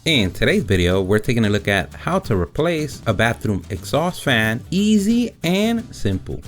In today's video, we're taking a look at how to replace a bathroom exhaust fan, easy and simple.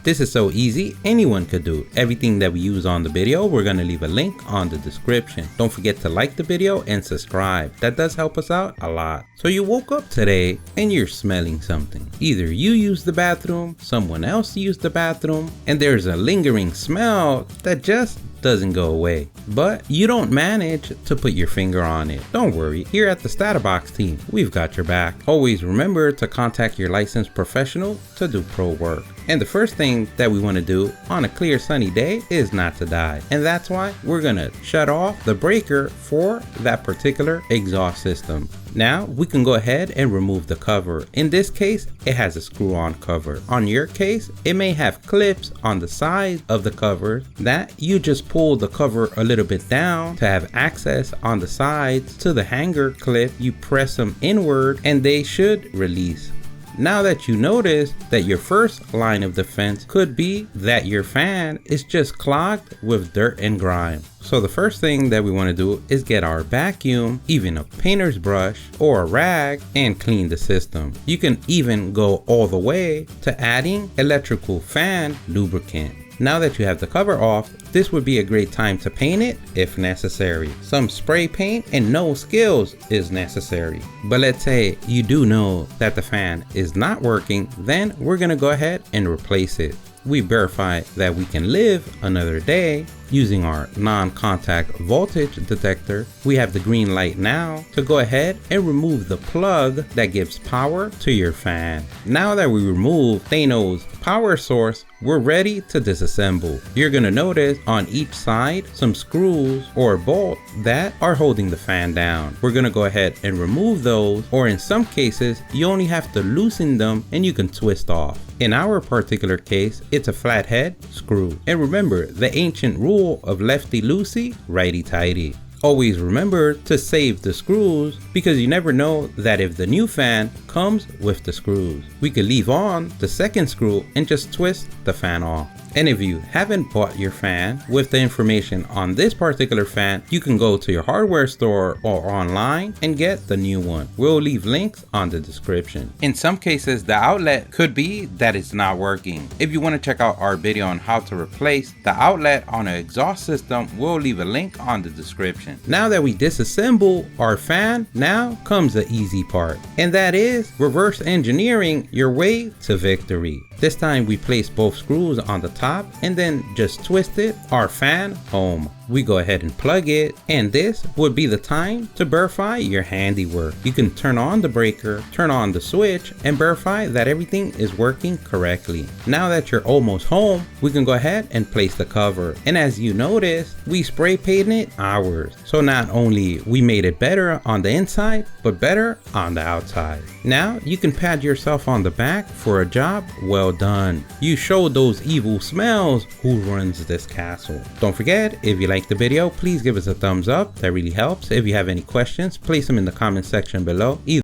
This is so easy, anyone could do it. Everything that we use on the video, we're going to leave a link on the description. Don't forget to like the video and subscribe. That does help us out a lot. So you woke up today and you're smelling something. Either you used the bathroom, someone else used the bathroom, and there's a lingering smell that just doesn't go away, but you don't manage to put your finger on it. Don't worry, here at the StatUpBox team, we've got your back. Always remember to contact your licensed professional to do pro work. And the first thing that we want to do on a clear sunny day is not to die. And that's why we're gonna shut off the breaker for that particular exhaust system. Now we can go ahead and remove the cover. In this case, it has a screw-on cover. On your case, it may have clips on the side of the cover that you just pull the cover a little bit down to have access on the sides to the hanger clip. You press them inward and they should release. Now that you notice that your first line of defense could be that your fan is just clogged with dirt and grime. So the first thing that we want to do is get our vacuum, even a painter's brush or a rag, and clean the system. You can even go all the way to adding electrical fan lubricant. Now that you have the cover off, this would be a great time to paint it if necessary. Some spray paint and no skills is necessary. But let's say you do know that the fan is not working, then we're gonna go ahead and replace it. We verify that we can live another day using our non-contact voltage detector. We have the green light now to go ahead and remove the plug that gives power to your fan. Now that we remove Thanos' power source, we're ready to disassemble. You're gonna notice on each side some screws or bolts that are holding the fan down. We're gonna go ahead and remove those, or in some cases you only have to loosen them and you can twist off. In our particular case, it's a flathead screw. And remember the ancient rule of lefty loosey, righty tighty. Always remember to save the screws, because you never know that if the new fan comes with the screws. We could leave on the second screw and just twist the fan off. And if you haven't bought your fan with the information on this particular fan, you can go to your hardware store or online and get the new one. We'll leave links on the description. In some cases, the outlet could be that it's not working. If you want to check out our video on how to replace the outlet on an exhaust system, we'll leave a link on the description. Now that we disassemble our fan, now comes the easy part, and that is reverse engineering your way to victory. This time we place both screws on the top and then just twist it, our fan home. We go ahead and plug it, and this would be the time to verify your handiwork. You can turn on the breaker, turn on the switch, and verify that everything is working correctly. Now that you're almost home, we can go ahead and place the cover. And as you notice, we spray painted ours. So not only we made it better on the inside, but better on the outside. Now you can pat yourself on the back for a job well done. You showed those evil smells who runs this castle. Don't forget, if you like the video, please give us a thumbs up. That really helps. If you have any questions, place them in the comment section below.